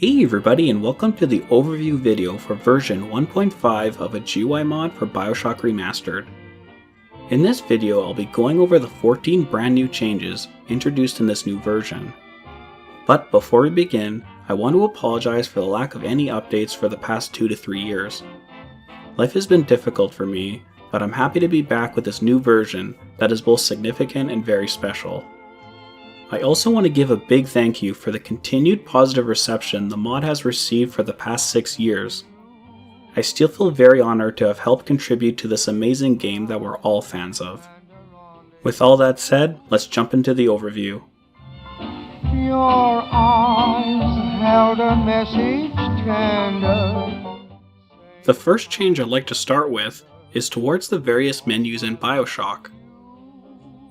Hey everybody, and welcome to the overview video for version 1.5 of a GUI mod for BioShock Remastered. In this video, I'll be going over the 14 brand new changes introduced in this new version. But before we begin, I want to apologize for the lack of any updates for the past 2 to 3 years. Life has been difficult for me, but I'm happy to be back with this new version that is both significant and very special. I also want to give a big thank you for the continued positive reception the mod has received for the past 6 years. I still feel very honored to have helped contribute to this amazing game that we're all fans of. With all that said, let's jump into the overview. Your arms held a message tender. The first change I'd like to start with is towards the various menus in BioShock.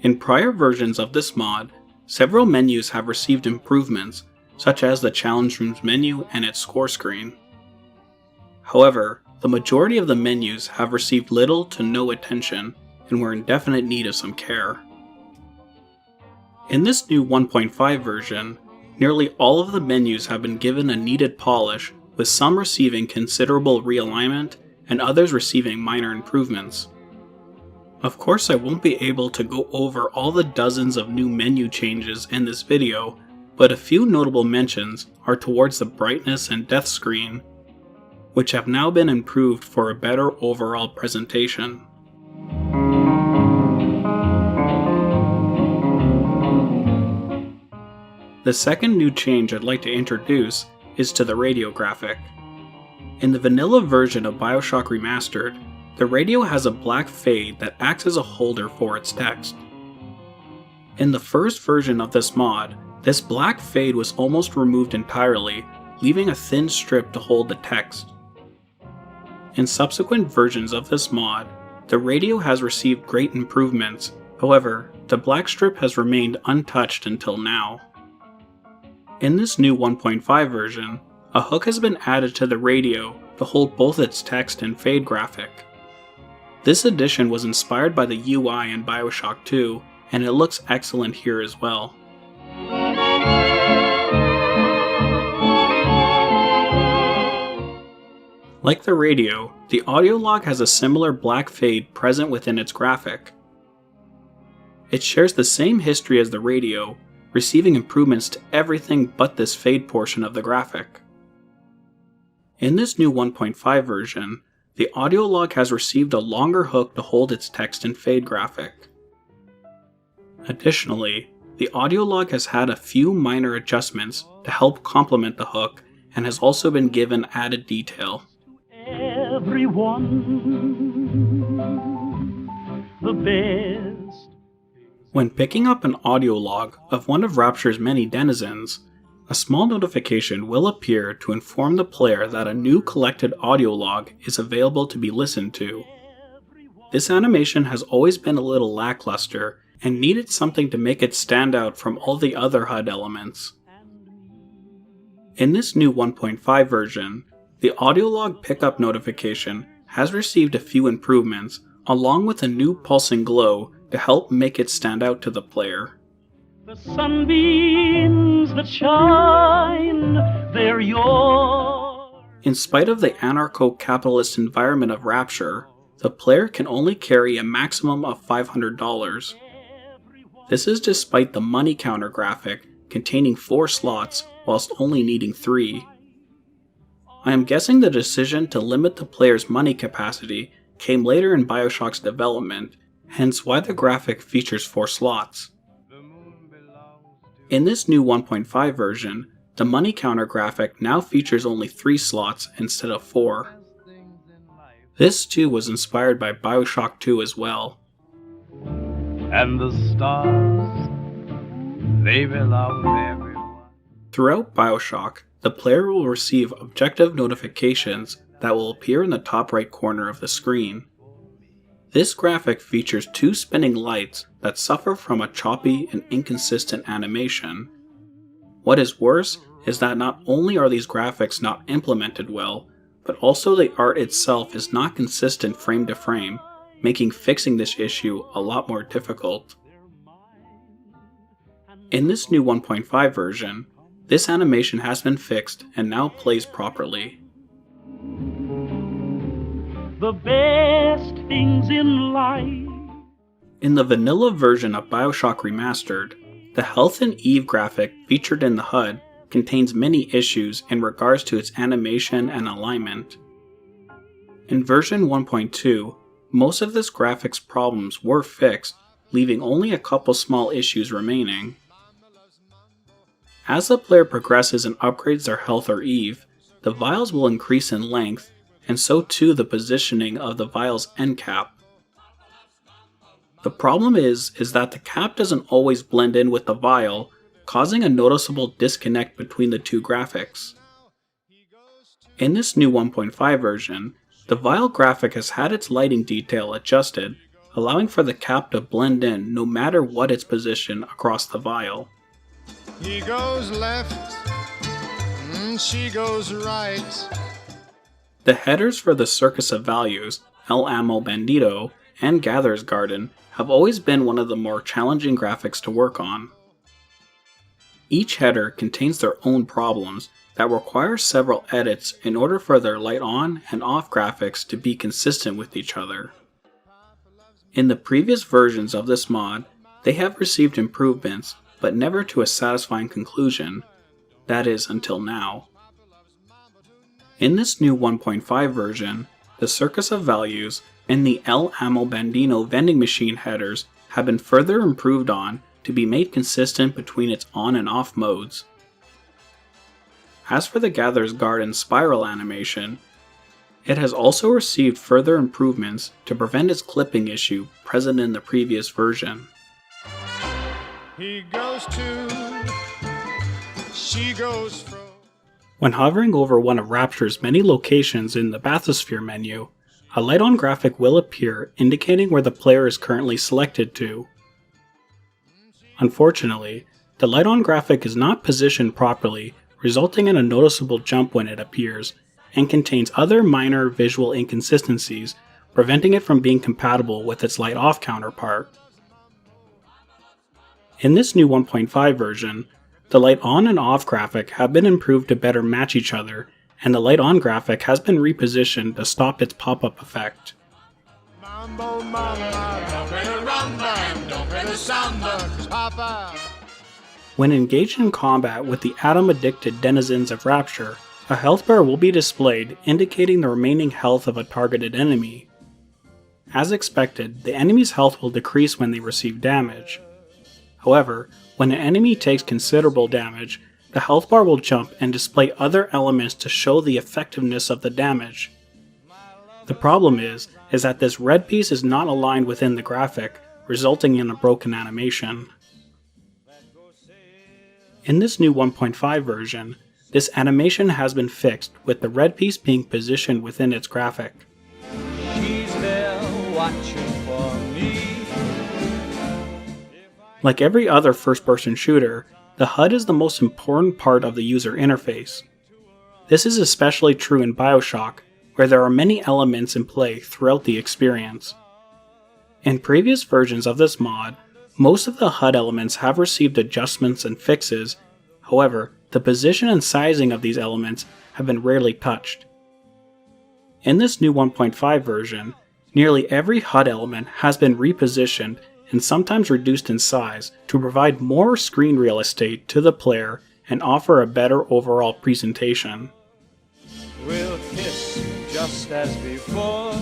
In prior versions of this mod, several menus have received improvements, such as the Challenge Rooms menu and its score screen. However, the majority of the menus have received little to no attention and were in definite need of some care. In this new 1.5 version, nearly all of the menus have been given a needed polish, with some receiving considerable realignment and others receiving minor improvements. Of course, I won't be able to go over all the dozens of new menu changes in this video, but a few notable mentions are towards the brightness and depth screen, which have now been improved for a better overall presentation. The second new change I'd like to introduce is to the radio graphic. In the vanilla version of BioShock Remastered, the radio has a black fade that acts as a holder for its text. In the first version of this mod, this black fade was almost removed entirely, leaving a thin strip to hold the text. In subsequent versions of this mod, the radio has received great improvements, however, the black strip has remained untouched until now. In this new 1.5 version, a hook has been added to the radio to hold both its text and fade graphic. This addition was inspired by the UI in BioShock 2, and it looks excellent here as well. Like the radio, the audio log has a similar black fade present within its graphic. It shares the same history as the radio, receiving improvements to everything but this fade portion of the graphic. In this new 1.5 version, the audio log has received a longer hook to hold its text and fade graphic. Additionally, the audio log has had a few minor adjustments to help complement the hook and has also been given added detail. Everyone, the best. When picking up an audio log of one of Rapture's many denizens, a small notification will appear to inform the player that a new collected audio log is available to be listened to. This animation has always been a little lackluster and needed something to make it stand out from all the other HUD elements. In this new 1.5 version, the audio log pickup notification has received a few improvements, along with a new pulsing glow to help make it stand out to the player. The sunbeams that shine, they're yours. In spite of the anarcho-capitalist environment of Rapture, the player can only carry a maximum of $500. This is despite the money counter graphic containing 4 slots whilst only needing 3. I am guessing the decision to limit the player's money capacity came later in BioShock's development, hence why the graphic features 4 slots. In this new 1.5 version, the money counter graphic now features only 3 slots instead of 4. This too was inspired by BioShock 2 as well. And the stars, they belong to everyone. Throughout BioShock, the player will receive objective notifications that will appear in the top right corner of the screen. This graphic features 2 spinning lights that suffer from a choppy and inconsistent animation. What is worse is that not only are these graphics not implemented well, but also the art itself is not consistent frame to frame, making fixing this issue a lot more difficult. In this new 1.5 version, This animation has been fixed and now plays properly. The best things in life. In the vanilla version of BioShock Remastered, the Health and Eve graphic featured in the HUD contains many issues in regards to its animation and alignment. In version 1.2, most of this graphics problems were fixed, leaving only a couple small issues remaining. As the player progresses and upgrades their health or Eve, the vials will increase in length, and so too the positioning of the vial's end cap. The problem is that the cap doesn't always blend in with the vial, causing a noticeable disconnect between the two graphics. In this new 1.5 version, the vial graphic has had its lighting detail adjusted, allowing for the cap to blend in no matter what its position across the vial. He goes left, she goes right. The headers for the Circus of Values, El Amo Bandito, and Gatherer's Garden have always been one of the more challenging graphics to work on. Each header contains their own problems that require several edits in order for their light on and off graphics to be consistent with each other. In the previous versions of this mod, they have received improvements, but never to a satisfying conclusion, that is until now. In this new 1.5 version, the Circus of Values and the El Amo Bandito vending machine headers have been further improved on to be made consistent between its on and off modes. As for the Gatherer's Garden spiral animation, it has also received further improvements to prevent its clipping issue present in the previous version. He goes to, she goes fro. When hovering over one of Rapture's many locations in the Bathosphere menu, a light-on graphic will appear indicating where the player is currently selected to. Unfortunately, the light-on graphic is not positioned properly, resulting in a noticeable jump when it appears, and contains other minor visual inconsistencies, preventing it from being compatible with its light-off counterpart. In this new 1.5 version, the light on and off graphic have been improved to better match each other, and the light on graphic has been repositioned to stop its pop-up effect. Mambo, mama, don't play the rumba, don't play the samba, papa. When engaged in combat with the atom-addicted denizens of Rapture, a health bar will be displayed indicating the remaining health of a targeted enemy. As expected, the enemy's health will decrease when they receive damage. However, when an enemy takes considerable damage, the health bar will jump and display other elements to show the effectiveness of the damage. The problem is that this red piece is not aligned within the graphic, resulting in a broken animation. In this new 1.5 version, this animation has been fixed with the red piece being positioned within its graphic. She's there watching for me. Like every other first-person shooter, the HUD is the most important part of the user interface. This is especially true in BioShock, where there are many elements in play throughout the experience. In previous versions of this mod, most of the HUD elements have received adjustments and fixes. However, the position and sizing of these elements have been rarely touched. In this new 1.5 version, nearly every HUD element has been repositioned and sometimes reduced in size to provide more screen real estate to the player and offer a better overall presentation. We'll kiss just as before.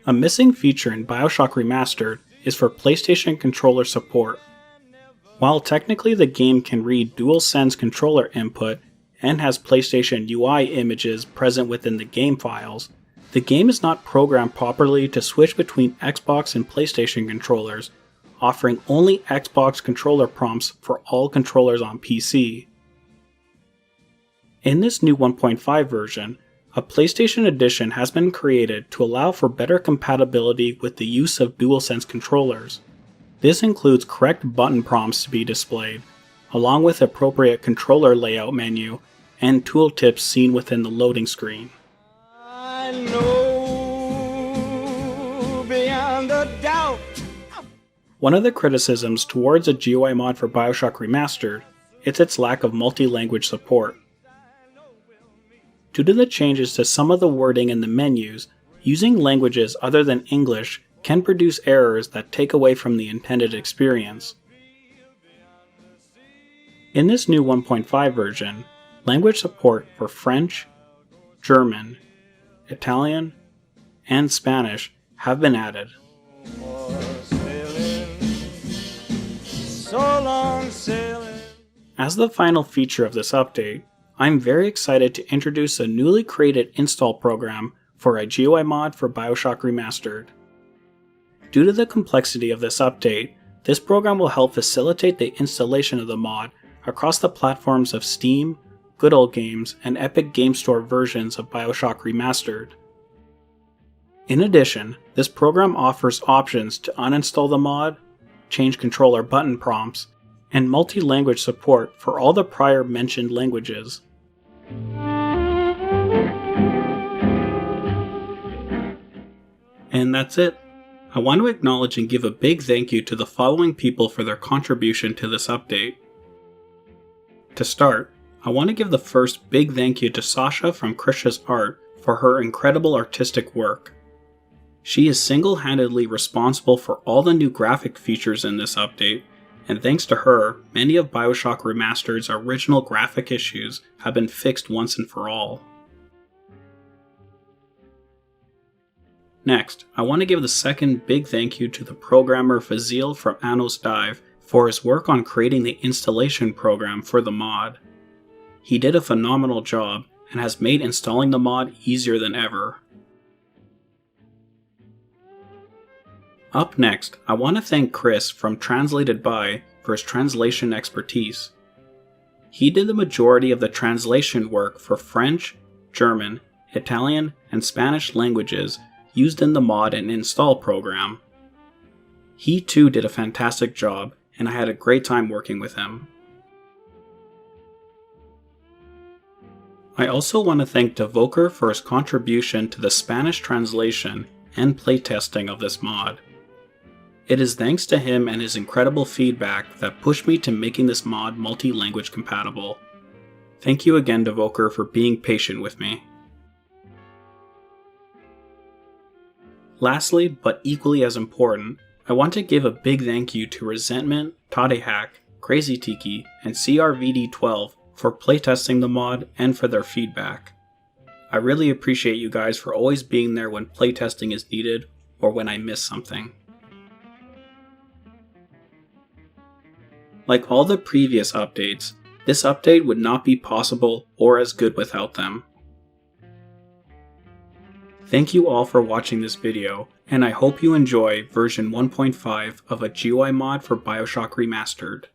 A missing feature in BioShock Remastered is for PlayStation controller support. While technically the game can read DualSense controller input and has PlayStation UI images present within the game files, the game is not programmed properly to switch between Xbox and PlayStation controllers, offering only Xbox controller prompts for all controllers on PC. In this new 1.5 version, a PlayStation edition has been created to allow for better compatibility with the use of DualSense controllers. This includes correct button prompts to be displayed, along with appropriate controller layout menu and tooltips seen within the loading screen. I know beyond a doubt. One of the criticisms towards a GUI mod for BioShock Remastered is its lack of multi-language support. Due to the changes to some of the wording in the menus, using languages other than English can produce errors that take away from the intended experience. In this new 1.5 version, language support for French, German, Italian, and Spanish have been added. So long sailing. As the final feature of this update, I'm very excited to introduce a newly created install program for a GUI mod for BioShock Remastered. Due to the complexity of this update, this program will help facilitate the installation of the mod across the platforms of Steam, Good Old Games, and Epic Game Store versions of BioShock Remastered. In addition, this program offers options to uninstall the mod, change controller button prompts, and multi-language support for all the prior mentioned languages. And that's it. I want to acknowledge and give a big thank you to the following people for their contribution to this update. To start, I want to give the first big thank you to Sasha from Krisha's Art for her incredible artistic work. She is single-handedly responsible for all the new graphic features in this update, and thanks to her, many of BioShock Remastered's original graphic issues have been fixed once and for all. Next, I want to give the second big thank you to the programmer Fazil from Anos Dive for his work on creating the installation program for the mod. He did a phenomenal job and has made installing the mod easier than ever. Up next, I want to thank Chris from Translated By for his translation expertise. He did the majority of the translation work for French, German, Italian, and Spanish languages used in the mod and install program. He too did a fantastic job, and I had a great time working with him. I also want to thank Devoker for his contribution to the Spanish translation and playtesting of this mod. It is thanks to him and his incredible feedback that pushed me to making this mod multi-language compatible. Thank you again, Devoker, for being patient with me. Lastly, but equally as important, I want to give a big thank you to Resentment, Tadehack, Crazy Tiki, and CRVD12 for playtesting the mod and for their feedback. I really appreciate you guys for always being there when playtesting is needed or when I miss something. Like all the previous updates, this update would not be possible or as good without them. Thank you all for watching this video, and I hope you enjoy version 1.5 of a GUI mod for BioShock Remastered.